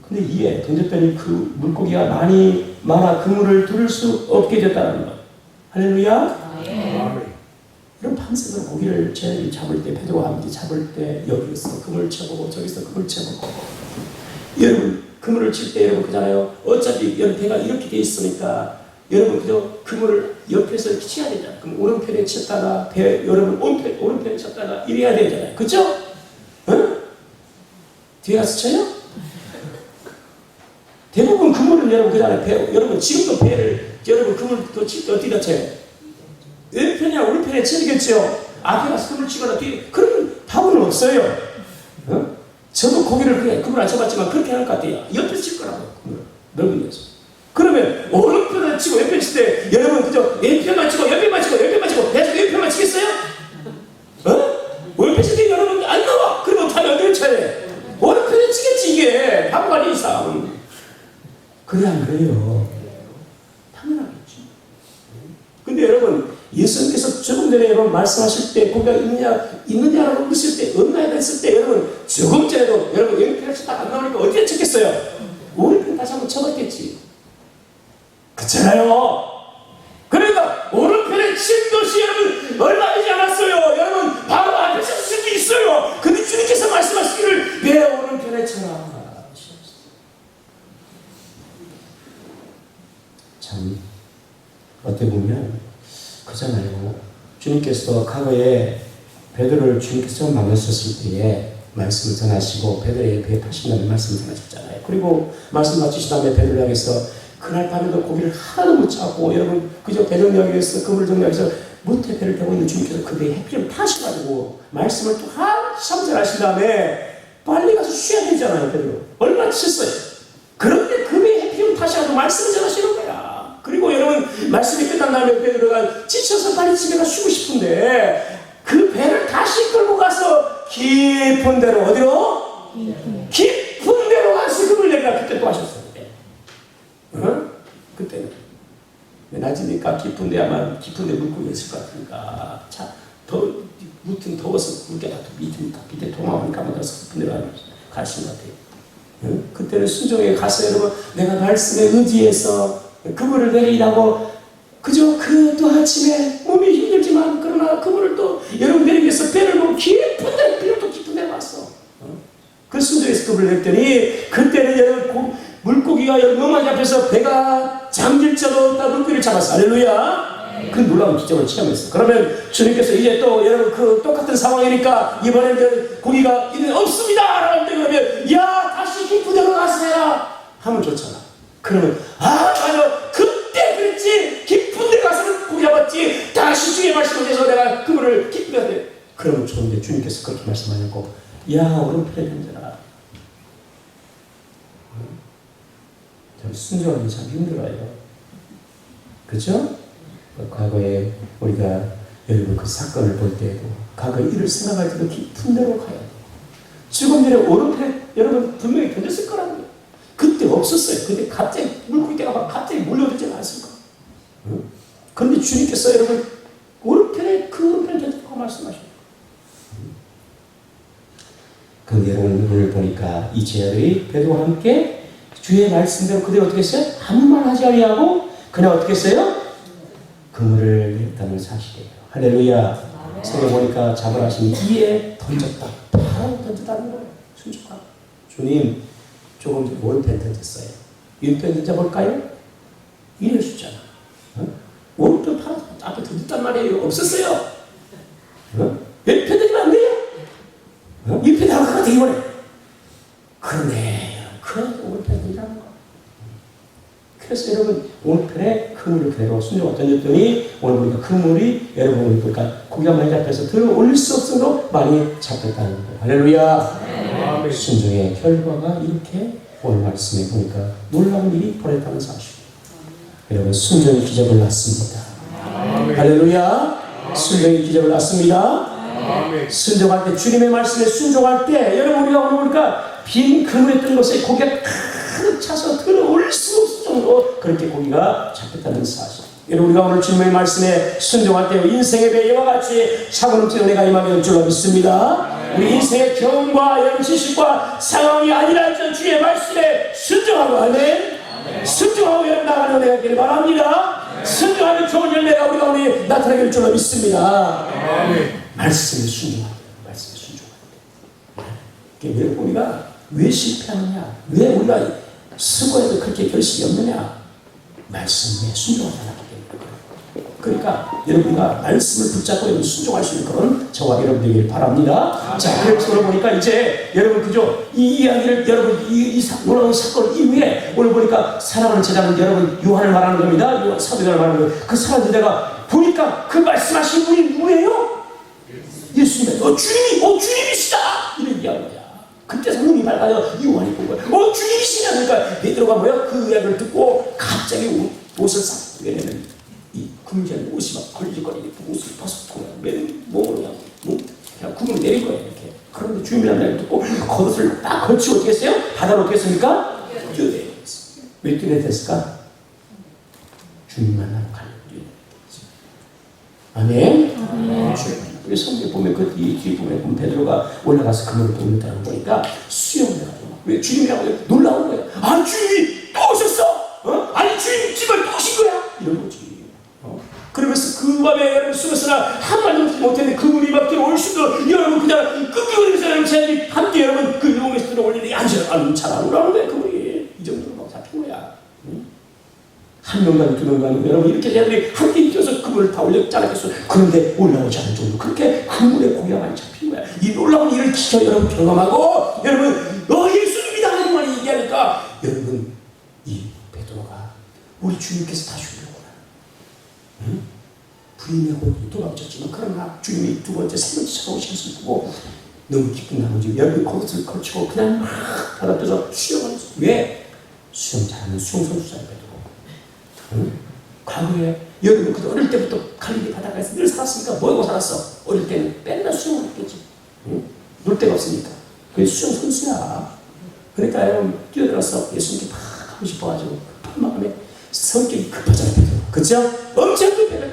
근데 이에 던졌더니 그 물고기가 많아 그물을 두를 수 없게 됐다는 것. 할렐루야. 이런 밤새도록 고기를 잡을 때 베드로와 함께 잡을 때 여기서 그물 쳐보고 저기서 그물 쳐보고 여러분 그물을 칠 때 여러분 그잖아요. 어차피 여러분 배가 이렇게 돼 있으니까 여러분 그저 그물을 옆에서 이렇게 쳐야 되잖아요. 그럼 오른편에 쳤다가 배 여러분 오른편에 쳤다가 이래야 되잖아요. 그죠? 응? 뒤에 가서 쳐요? 대부분 그물은 여러분 그잖아요. 배 여러분 지금도 배를 여러분 그물 칠 때 어디다 쳐요? 왼편이나 오른편에 치겠죠. 앞에 가서 그물 치거나 뒤에 그러면 답은 없어요. 어? 저도 고기를 그냥 그물 안 쳐봤지만 그렇게 할 것 같아요. 옆에 칠 거라고 넓은 데서. 그러면 오른편을 치고 왼편 칠 때 여러분 그저 왼편만 치고 옆편만 치고 옆편만 치고 계속 왼편만 치겠어요? 어? 오른편 칠 때 여러분 안 나와. 그러면 어떡하면 어디를 쳐야 돼? 오른편에 치겠지 이게 바보 아닌 이상. 그래 안 그래요? 당연하겠죠. 근데 여러분 예수님께서 조금 전에 여러분 말씀하실 때 고기가 있느냐라고 묻을 때 없나요? 했을 때 여러분 조금 전에도 여러분 왼편을 쳤다 안 나오니까 어디에 쳤겠어요? 오른편 다시 한번 쳐봤겠지. 그렇잖아요. 그러니까 오른편에 친 것이 여러분 얼마 되지 않았어요. 여러분 바로 앞에서 쓸 수 있어요. 근데 주님께서 말씀하시기를 내 오른편에 쳐라. 참 어떻게 보면 그잖아요. 주님께서 과거에 베드로를 주님께서 처음 만나셨을 때에 말씀을 전하시고 베드로에게 배에 타신다는 말씀을 전하셨잖아요. 그리고 말씀 마치신 다음에 베드로를 향해서 그날 밤에도 고기를 하나도 못 잡고 여러분 그저 배 정리하기 그물 정리하기 못해 배를 타고 있는 주님께서 그 배에 해피를 타셔가지고 말씀을 또 한참 전하신 다음에 빨리 가서 쉬어야 되잖아요. 베드로 얼마나 쳤어요. 그런데 그 배에 해피를 타셔가지고 말씀을 전하시는 거야. 그리고 여러분 말씀이 끝난 다음에 베드로가 지쳐서 빨리 집에 가 쉬고 싶은데 그 배를 다시 끌고 가서 깊은 데로 어디로? 깊은 데로 가서 금을 내리라. 그때 또 하셨어요. 그때는 낮이니까 깊은 데 아마 깊은 데 물고기 있을 것 같으니까 무튼 더워서 물게 다 밑에 도마오니까 아마 가서 깊은 데로 가신 것 같아요. 그때는 순종에 가서 여러분 내가 말씀에 의지해서 그물을 내리라고 그저 그 또 아침에 몸이 힘들지만 그러나 그물을 또 여러분 내리기 위해서 배를 놓고 깊은 데 배를 또 깊은 데 왔어. 그 순종에서 그물을 냈더니 그때는 여러분 물고기가 여러분 너무 많이 잡혀서 배가 잠길 정도로 물고기를 잡았어. 할렐루야. 그 놀라운 기적을 체험했어. 그러면 주님께서 이제 또 여러분 그 똑같은 상황이니까 이번에 이제 고기가 이제 없습니다 라는데 그러면 야 다시 깊은 데로 가서 해라 하면 좋잖아. 그러면 맞아 그때 그랬지 깊은 데 가서는 고기 잡았지 다시 주의 말씀을 해서 내가 그물을 깊은 데 해. 그러면 좋은데 주님께서 그렇게 말씀하셨고 야 오른편에 앉아라. 참 순종하기 참 힘들어요. 그렇죠? 과거에 우리가 여러분 그 사건을 볼 때에도 과거 일을 생각할 때도 깊은 데로 가야 돼요. 죽음 전에 오른편에 여러분 분명히 던졌을 거라는 거예요. 그때 없었어요. 근데 갑자기 물고기가 막 갑자기 몰려들지 않았을까? 그런데 주님께서 여러분 오른편에 그 오른편에 던졌다고 말씀하셔요. 그런데 여러분 오늘 보니까 이 제자들이 베드로와 함께 주의 말씀대로 그대로 어떻게 했어요? 아무 말 하지 아니하고 그냥 어떻게 했어요? 그물을 냈다는 사실이에요. 할렐루야. 성경 보니까 잡으라 하시니 이에 던졌다. 바로 던졌다는 거예요. 순종하고. 주님 조금 전 오른편 던졌어요. 왼편 던져볼까요? 이럴 수 있잖아. 오른편 바로 앞에 던졌단 말이에요. 없었어요. 왼편 던지면 안 돼요. 왼편 나가가 되기 원해. 그러네. 그래서 오른편 던지라는 거. 그래서 여러분 오른편에 그물을 그대로 순종을 던졌더니 오늘 보니까 그물이 여러분 오늘 보니까 고기가 많이 잡혀서 들어 올릴 수 없을 정도로 많이 잡혔다는 거예요. 할렐루야. 순종의 결과가 이렇게 오늘 말씀에 보니까 놀라운 일이 벌어졌다는 사실. 여러분 순종의 기적을 낳습니다. 할렐루야. 순종의 기적을 낳습니다. 순종할 때 주님의 말씀에 순종할 때 여러분 우리가 오늘 보니까 빈 그물에 뜬 것에 고기가 가득 차서 들어 올릴 수 없을 정도로 그렇게 고기가 잡혔다는 사실. 여러분 우리가 오늘 주님의 말씀에 순종할 때 인생의 배 이와 같이 차고 넘치는 은혜가 임하면 줄로 믿습니다. 우리 인생의 경험과 여러분 지식과 상황이 아니라 할지라도 주의 말씀에 순종하고 아멘. 순종하고 여러분 나가는 은혜가 있기를 바랍니다. 순종하면 좋은 열매가 우리 가운데 나타나기를 줄로 믿습니다. 말씀에 순종하는 말씀에 순종하는 왜 우리가 왜 실패하느냐? 왜 우리가 수고해도 그렇게 결실이 없느냐? 말씀에 순종하지 않았기 때문에. 그러니까 여러분과 말씀을 붙잡고 여러분 순종할 수 있는 그런 저와 여러분 되길 바랍니다. 자, 그래서 보니까 이제 여러분 그죠? 이 이야기를 여러분 이 놀라운 사건 이후에 오늘 보니까 사랑하는 제자는 여러분 요한을 말하는 겁니다. 요한 사도행을 말하는 거예요. 그 사랑하는 제자가 보니까 그 말씀하신 분이 누구예요? 예수님. 주님이시다. 이런 이야기야. 그때 눈이 밝아요. 요한이 본 거야. 주님이시냐? 그러니까 베드로가 뭐야? 그 이야기를 듣고 갑자기 옷을 싹 왜냐면 이 금지한 옷이 막 걸리거리고 옷을 벗었고 맨 몸으로 그냥 구멍을 내린 거예요. 이렇게. 그런데 주님이라는 이야기를 듣고 겉옷을 딱 걸치고 어떻게 했어요? 바다로 어떻게 했습니까? 뛰어내렸어요. 왜 뛰어내렸을까? 주님 만나러 가는 뛰어내렸어요. 아멘. 우리 성경에 보면 그 뒤에 보면 베드로가 올라가서 그물을 돌린다는 거니까 수영을 해가지고 왜 주님이라고 놀라운 거예요. 주님이 또 오셨어? 아니 주님 집을 또 오신 거야? 이런 거지. 그러면서 그 밤에 여러분 숨었으나 한 말도 못했는데 그물이 막 들어올 수도 여러분 그냥 끙끙거리면서 여러분 제자들이 함께 여러분 그 용에서 들어올리는데 잘 안 오라는 거야. 그물이 이 정도로 막 잡힌 거야. 한 명간 두 명간 여러분 이렇게 제자들이 함께 뛰어서 그물을 다 올렸잖아요. 그런데 올라오지 않을 정도 그렇게 그물에 고기가 많이 잡힌 거야. 이 놀라운 일을 지켜 여러분 경험하고 여러분 예수님이다 하는 말이 얘기하니까 여러분 이 베드로가 우리 주님께서 다시 오려구나. 불임의 호흡이 도망쳤지만 그러나 주님이 두 번째 세 번째 찾아오신 것을 보고 너무 기쁜 나머지 여러분 겉옷을 걸치고 그냥 막 바다 앞에서 수영을 했어. 왜? 수영 잘하는 수영선수잖아요. 과거에 여러분 그때 어릴 때부터 갈릴리 바닷가에서 늘 살았으니까 뭐하고 살았어? 어릴 때는 맨날 수영을 했겠지. 놀 데가 없으니까. 그게 수영 선수야. 그러니까 여러분 뛰어들어서 예수님께 막 하고 싶어가지고 급한 마음에 성격이 급하잖아요. 그죠? 엄청 급해요.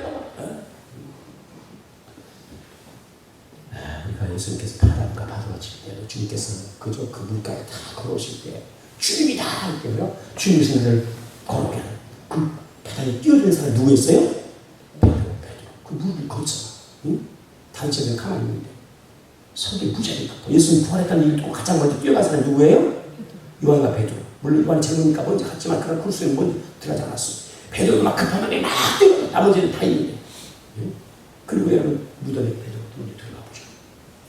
우리가 예수님께서 바람과 바다가 칠 때도 주님께서 그저 그 물가에 다 걸어오실 때 주님이다 할 때요. 주님의 생각을 걸어오게 하는 그 바다에 뛰어드는 사람이 누구였어요? 베드로. 그 물을 걷잖아. 응? 단체들 가만히 있는데 성격이 무지하게 급고 예수님 부활했다는 얘기를 듣고 가장 먼저 뛰어간 사람이 누구예요? 요한과 베드로. 물론 요한이 젊으니까 먼저 갔지만 그런 kur수에 먼저 들어가지 않았어. 베드로도 막 급한 마음에 막 뛰어. 나머지는 다 있는데. 응? 그리고 여러분 무덤에 베드로 먼저 들어가 보죠.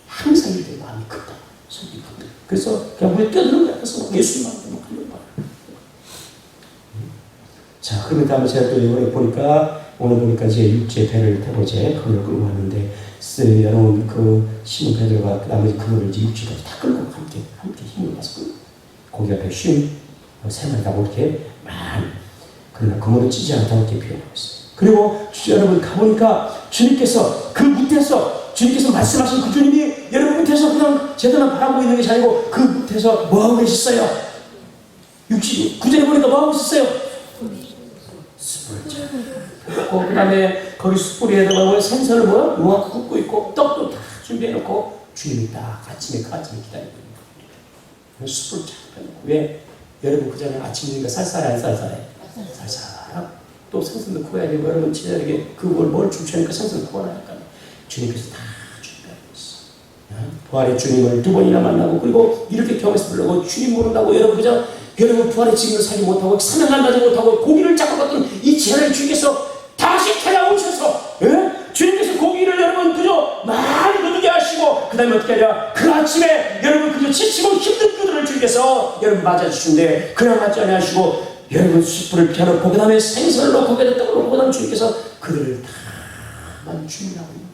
항상 이렇게 마음이 급다. 성격이 급다. 그래서 그냥 물에 뛰어드는 거야. 그래서 예수님한테 막 끌려가. 자, 그러면 다음에 제가 또 이번에 보니까 오늘 보니까 이제 육지에 배를 타고 이제 그걸 끌고 왔는데 여러분 그 시몬 베드로가 나머지 그거를 이제 육지까지 다 끌고 함께 힘을 가서 끌고 거기 앞에 쉰 세 마리 타고 이렇게 많이 그러나 그거는 찌지 않다고 이렇게 표현하고 있어요. 그리고 여러분 가보니까 주님께서 그 밑에서 주님께서 말씀하신 그 주님이 여러분 밑에서 그냥 제대로 바라보고 있는 것이 아니고 그 밑에서 뭐하고 계셨어요? 육지 구절에 보니까 뭐하고 있었어요? 숯불을 그 다음에 거기 숯불에다가 생선을 뭐야? 요만큼 굽고 있고 떡도 다 준비해놓고 주님이 딱 아침에 기다리고 있는 거예요. 숯불을 쫙 빼놓고 왜? 여러분 그 전에 아침이니까 쌀쌀해 안 쌀쌀해? 쌀쌀하고 또 생선도 구워야 되고 여러분 제자에게 그걸 뭘 주시니까 생선 구워놔야니까 주님께서 다 준비하고 있어. 부활의 주님을 두 번이나 만나고 그리고 이렇게 경험해서 부르고 주님 모른다고 여러분 그저 여러분 부활의 증인을 살지 못하고 사명을 가지 못하고 고기를 잡아갔던 이 제자를 주님께서 다시 찾아오셔서 주님께서 고기를 여러분 그저 많이 누르게 하시고 그 다음에 어떻게 하냐 그 아침에 여러분 그저 지치고 힘든 그들을 주님께서 여러분 맞아주시는데 그냥 맞지 않으시고 여러분 숯불을 펴놓고 그 다음에 생선을 넣고 거기다 떡을 넣고 그 다음에 주님께서 그들을 다만 준비하고 있는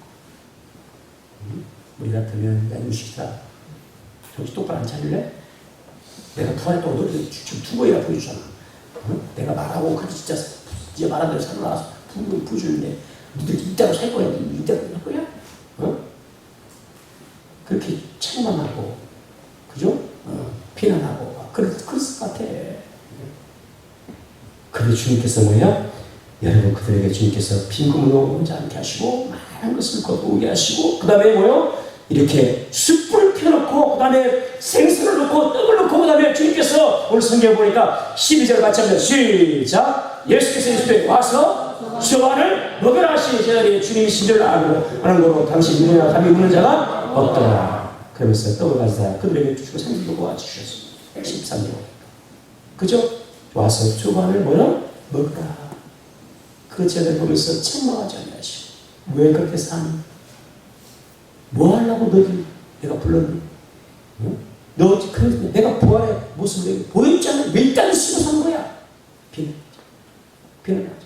거예요. 우리 같으면 야 음식이다 정신 똑바로 안 차릴래? 내가 부활했다고 너를 지금 두 번이나 보여주잖아. 내가 말하고 그렇게 진짜 이제 말한 대로 살아나서 두 번 보여주는데 너들 이따로 살 거야? 이따로 할 거야? 그렇게 책망하고 그죠? 비난하고 그랬을 것 같아. 그런데 주님께서 뭐야? 여러분 그들에게 주님께서 빈금으로 오지 않게 하시고 많은 것을 거두게 하시고 그 다음에 뭐요? 이렇게 숯불을 펴놓고 그 다음에 생선을 넣고 떡을 넣고 그 다음에 주님께서 오늘 성경에 보니까 12절 같이 합니다. 시작! 예수께서 이스도에 와서 저와를 먹여라 하시니 제자리에 주님이 신절을 아는 거로 당신 누구나 감히 묻는 자가 없더라. 그러면서 떡을 가져다 그들에게 주시고 생선도 구워주셨습니다. 13절 그죠? 와서 저와를 뭐라? 먹으라. 그 제자를 보면서 책망하지 않으시고 왜 그렇게 사니? 뭐 하려고 너희 내가 불렀니? 응? 너 그래서 내가 부활의 모습을 보였잖아. 왜 일단 쓰고 산 거야? 비난하죠.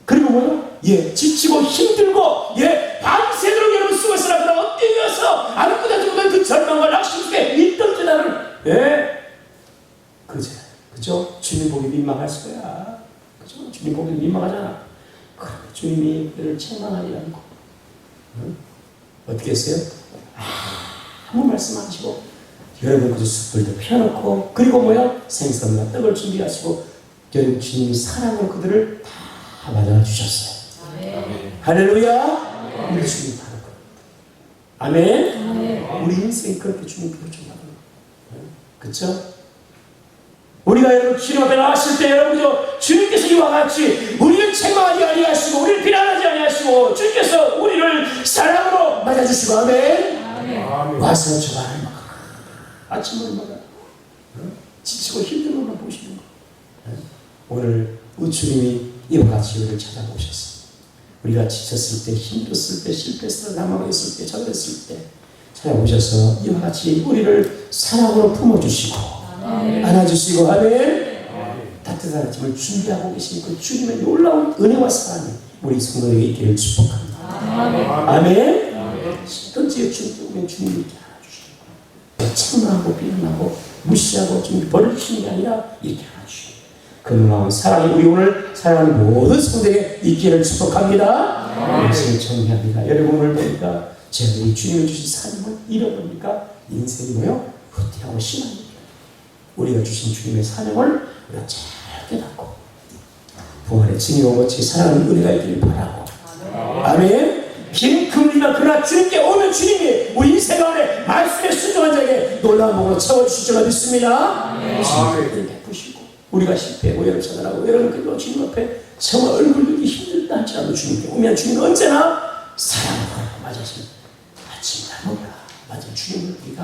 그리고 뭐요? 예, 지치고 힘들고 예, 밤새도록 여러분 쓰고 있으라 그러면 어때서 아무것도 못한 그 절망과 낙심 속에 있던 제자를 예, 그죠? 주님 보기 민망할 거야. 그죠? 주님 보기 민망하잖아. 그런데 주님이 그를 책망하지 않고 응? 어떻게 했어요? 아무 말씀 안 하시고 여러분 그 숯불도 펴놓고 그리고 뭐야? 생선과 떡을 준비하시고 여러분 주님이 사랑으로 그들을 다 맞아주셨어요. 할렐루야. 우리 주님 바로 그럽니다. 아멘. 우리 인생이 그렇게 주님 표정하는 거예요. 그렇죠? 우리가 여러분 주님 앞에 나왔을 때 여러분 주님께서 이와 같이 우리를 책망하지 아니하시고 우리를 비난하지 아니하시고 주님께서 우리를 사랑으로 맞아주시고 아멘. 와서 저만을 먹어라. 아침을 먹어라. 지치고 힘든 것만 보시는 거. 오늘 우리 주님이 이와 같이 우리를 찾아보셨어. 우리가 지쳤을 때, 힘들었을 때, 실패했을 때, 낙망했을 때, 저랬을 때 찾아오셔서 이와 같이 우리를 사랑으로 품어주시고 안아주시고 아멘. 따뜻한 아침을 준비하고 계신 그 주님의 놀라운 은혜와 사랑이 우리 성도에게 있기를 축복합니다. 아멘. 시든지 주님이 이렇게 안아주시는 거예요. 책망하고 비난하고 무시하고 좀 버리시는 게 아니라 이렇게 안아주시는 거예요. 그 놀라운 사랑이 우리 오늘 사랑하는 모든 성도에게 있기를 축복합니다. 말씀을 정리합니다. 여러분 오늘 보니까 제가 이 주님이 주신 삶을 잃어버리니까 인생이 뭐요? 후퇴하고 심한 일이에요. 우리가 주신 주님의 사명을 우리가 잘 깨닫고 부활의 증인과 같이 사랑하는 은혜가 있기를 바라고. 아멘. 빈 금리나 그러나 주님께 오면 주님이 우리 인생 가운데 말씀에 순종한 자에게 놀라운 복으로 채워주실 줄로 믿습니다. 주님께 베푸시고 우리가 실패하고 여러분 찾아나고 여러분 그리고 주님 앞에 정말 얼굴 들기 힘들다 할지라도 주님께 오면 주님은 언제나 사랑하고 맞으시면 아침이나 먹으라 맞은 주님을 우리가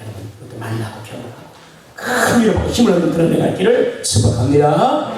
여러분 만나고 경험하고 큰 위로하고 힘을 얻는 그런 내가 있기를 축복합니다.